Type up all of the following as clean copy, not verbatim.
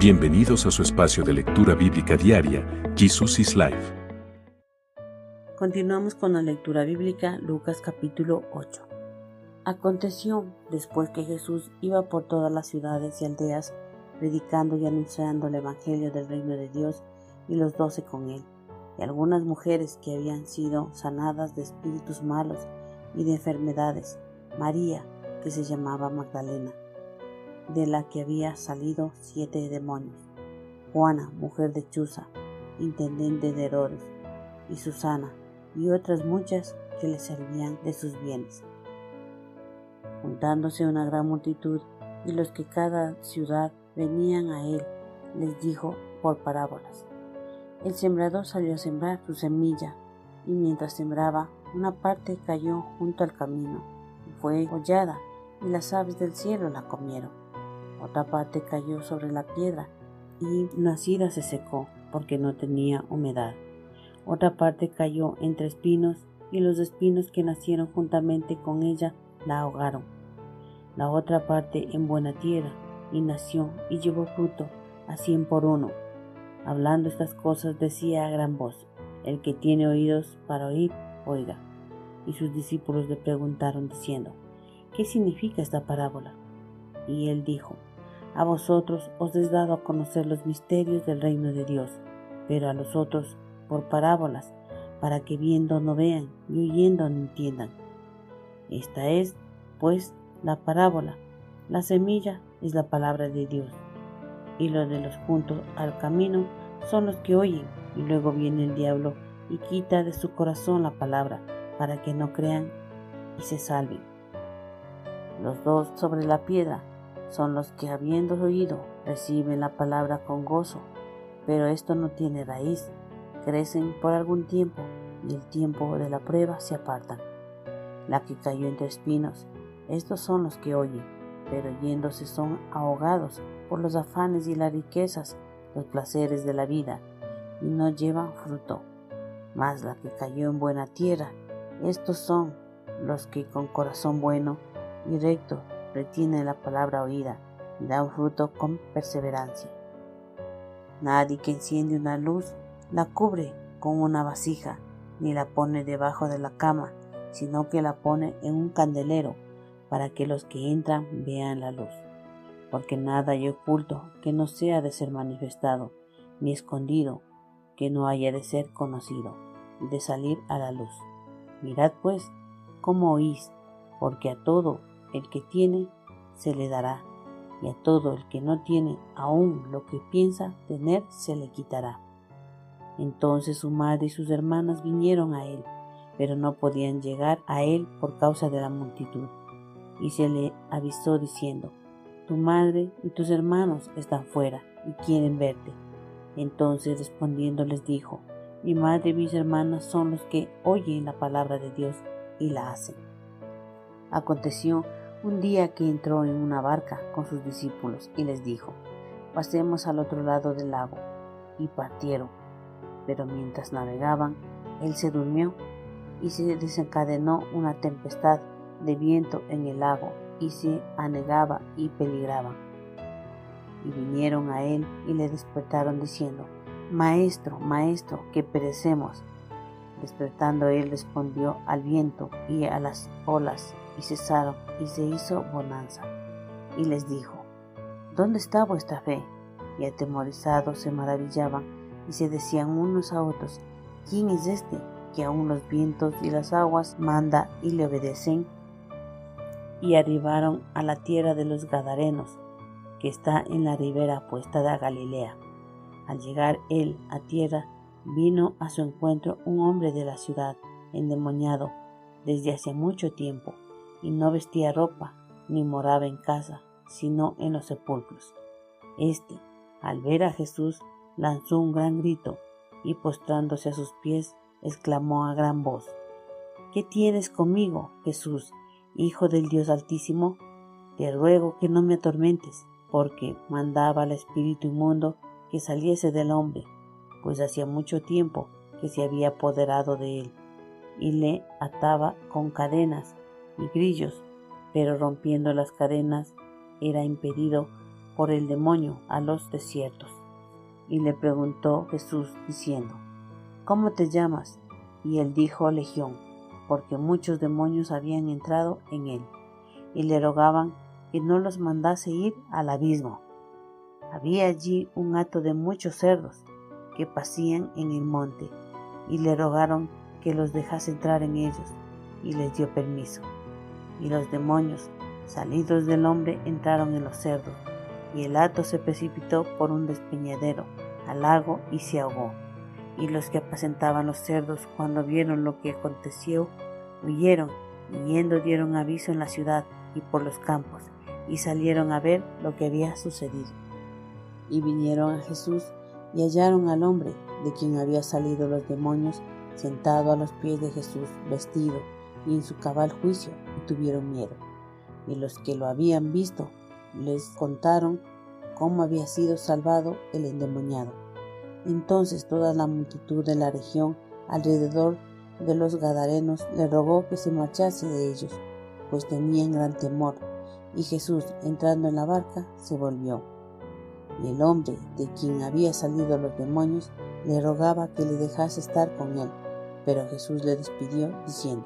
Bienvenidos a su espacio de lectura bíblica diaria, Jesus is Life. Continuamos con la lectura bíblica, Lucas capítulo 8. Aconteció, después que Jesús iba por todas las ciudades y aldeas, predicando y anunciando el evangelio del reino de Dios, y los 12 con él, y algunas mujeres que habían sido sanadas de espíritus malos y de enfermedades, María, que se llamaba Magdalena, de la que había salido 7 demonios, Juana, mujer de Chuza, intendente de Herodes, y Susana, y otras muchas que le servían de sus bienes. Juntándose una gran multitud, y los que cada ciudad venían a él, les dijo por parábolas: El sembrador salió a sembrar su semilla, y mientras sembraba, una parte cayó junto al camino, y fue hollada, y las aves del cielo la comieron. Otra parte cayó sobre la piedra, y nacida se secó, porque no tenía humedad. Otra parte cayó entre espinos, y los espinos que nacieron juntamente con ella la ahogaron. La otra parte en buena tierra, y nació, y llevó fruto, a 100 por uno. Hablando estas cosas decía a gran voz: El que tiene oídos para oír, oiga. Y sus discípulos le preguntaron diciendo: ¿Qué significa esta parábola? Y él dijo: A vosotros os es dado a conocer los misterios del reino de Dios, pero a los otros por parábolas, para que viendo no vean y oyendo no entiendan. Esta es, pues, la parábola. La semilla es la palabra de Dios, y los de los juntos al camino son los que oyen, y luego viene el diablo y quita de su corazón la palabra, para que no crean y se salven. Los 2 sobre la piedra son los que, habiendo oído, reciben la palabra con gozo, pero esto no tiene raíz, crecen por algún tiempo, y el tiempo de la prueba se apartan. La que cayó entre espinos, estos son los que oyen, pero yéndose son ahogados por los afanes y las riquezas, los placeres de la vida, y no llevan fruto. Mas la que cayó en buena tierra, estos son los que con corazón bueno y recto retienen la palabra oída y dan fruto con perseverancia. Nadie que enciende una luz la cubre con una vasija, ni la pone debajo de la cama, sino que la pone en un candelero, para que los que entran vean la luz. Porque nada hay oculto que no sea de ser manifestado, ni escondido que no haya de ser conocido, y de salir a la luz. Mirad pues cómo oís, porque a todo el que tiene se le dará, y a todo el que no tiene, aún lo que piensa tener se le quitará. Entonces su madre y sus hermanas vinieron a él, pero no podían llegar a él por causa de la multitud. Y se le avisó diciendo: Tu madre y tus hermanos están fuera y quieren verte. Entonces respondiendo les dijo: Mi madre y mis hermanas son los que oyen la palabra de Dios y la hacen. Aconteció un día que entró en una barca con sus discípulos y les dijo: Pasemos al otro lado del lago. Y partieron. Pero mientras navegaban, él se durmió, y se desencadenó una tempestad de viento en el lago, y se anegaba y peligraba. Y vinieron a él y le despertaron diciendo: Maestro, maestro, que perecemos. Despertando él respondió al viento y a las olas, y cesaron, y se hizo bonanza. Y les dijo: ¿Dónde está vuestra fe? Y atemorizados se maravillaban, y se decían unos a otros: ¿Quién es este, que aun los vientos y las aguas manda y le obedecen? Y arribaron a la tierra de los Gadarenos, que está en la ribera opuesta de Galilea. Al llegar él a tierra, vino a su encuentro un hombre de la ciudad, endemoniado desde hace mucho tiempo, y no vestía ropa, ni moraba en casa, sino en los sepulcros. Este, al ver a Jesús, lanzó un gran grito, y postrándose a sus pies, exclamó a gran voz: ¿Qué tienes conmigo, Jesús, Hijo del Dios Altísimo? Te ruego que no me atormentes, porque mandaba al espíritu inmundo que saliese del hombre, pues hacía mucho tiempo que se había apoderado de él, y le ataba con cadenas y grillos, pero rompiendo las cadenas era impedido por el demonio a los desiertos. Y le preguntó Jesús diciendo: ¿Cómo te llamas? Y él dijo: Legión, porque muchos demonios habían entrado en él, y le rogaban que no los mandase ir al abismo. Había allí un hato de muchos cerdos que pacían en el monte, y le rogaron que los dejase entrar en ellos, y les dio permiso. Y los demonios, salidos del hombre, entraron en los cerdos, y el hato se precipitó por un despeñadero al lago y se ahogó. Y los que apacentaban los cerdos, cuando vieron lo que aconteció, huyeron, y yendo dieron aviso en la ciudad y por los campos, y salieron a ver lo que había sucedido. Y vinieron a Jesús, y hallaron al hombre de quien había salido los demonios, sentado a los pies de Jesús, vestido y en su cabal juicio, y tuvieron miedo. Y los que lo habían visto les contaron cómo había sido salvado el endemoniado. Entonces toda la multitud de la región alrededor de los Gadarenos le rogó que se marchase de ellos, pues tenían gran temor. Y Jesús, entrando en la barca, se volvió. Y el hombre de quien había salido los demonios le rogaba que le dejase estar con él. Pero Jesús le despidió, diciendo: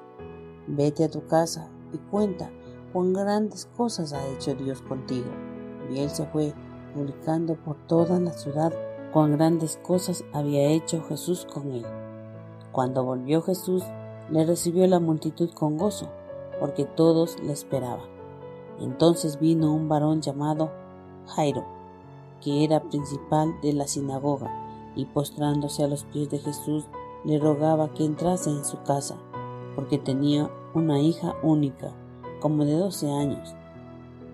Vete a tu casa y cuenta cuán grandes cosas ha hecho Dios contigo. Y él se fue, publicando por toda la ciudad cuán grandes cosas había hecho Jesús con él. Cuando volvió Jesús, le recibió la multitud con gozo, porque todos le esperaban. Entonces vino un varón llamado Jairo, que era principal de la sinagoga, y postrándose a los pies de Jesús, le rogaba que entrase en su casa, porque tenía una hija única, como de 12 años,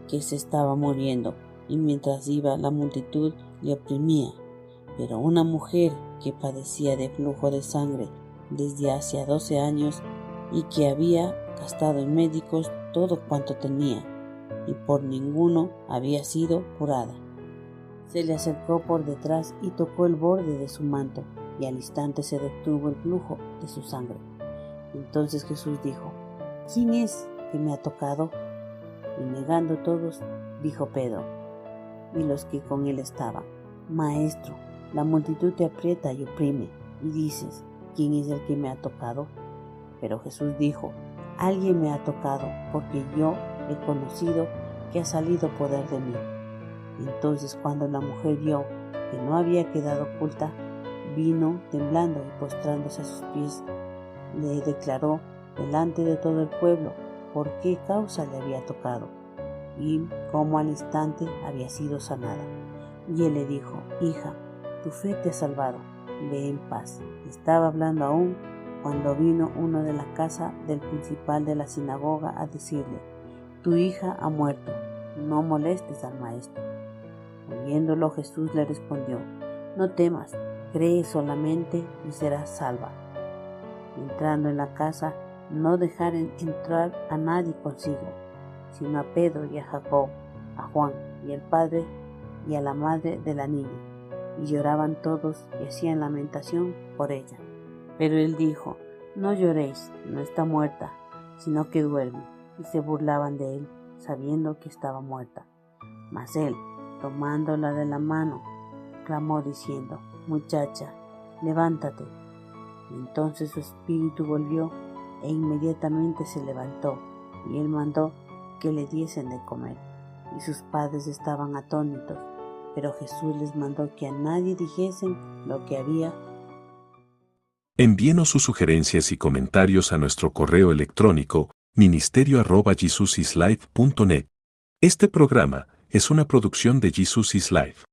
que se estaba muriendo, y mientras iba la multitud le oprimía. Pero una mujer que padecía de flujo de sangre desde hacía 12 años, y que había gastado en médicos todo cuanto tenía, y por ninguno había sido curada, se le acercó por detrás y tocó el borde de su manto, y al instante se detuvo el flujo de su sangre. Entonces Jesús dijo: ¿Quién es que me ha tocado? Y negando todos, dijo Pedro y los que con él estaban: Maestro, la multitud te aprieta y oprime, y dices: ¿Quién es el que me ha tocado? Pero Jesús dijo: Alguien me ha tocado, porque yo he conocido que ha salido poder de mí. Entonces, cuando la mujer vio que no había quedado oculta, vino temblando y postrándose a sus pies, le declaró delante de todo el pueblo por qué causa le había tocado y cómo al instante había sido sanada. Y él le dijo: Hija, tu fe te ha salvado, ve en paz. Estaba hablando aún cuando vino uno de la casa del principal de la sinagoga a decirle: Tu hija ha muerto, no molestes al maestro. Oyéndolo, Jesús le respondió: No temas, cree solamente y serás salva. Entrando en la casa, no dejaron entrar a nadie consigo, sino a Pedro y a Jacob, a Juan y al padre y a la madre de la niña, y lloraban todos y hacían lamentación por ella. Pero él dijo: No lloréis, no está muerta, sino que duerme. Y se burlaban de él, sabiendo que estaba muerta. Mas él, tomándola de la mano, clamó diciendo: Muchacha, levántate. Entonces su espíritu volvió, e inmediatamente se levantó, y él mandó que le diesen de comer. Y sus padres estaban atónitos, pero Jesús les mandó que a nadie dijesen lo que había. Envíenos sus sugerencias y comentarios a nuestro correo electrónico ministerio@jesusislife.net. Este programa es una producción de Jesus is Life.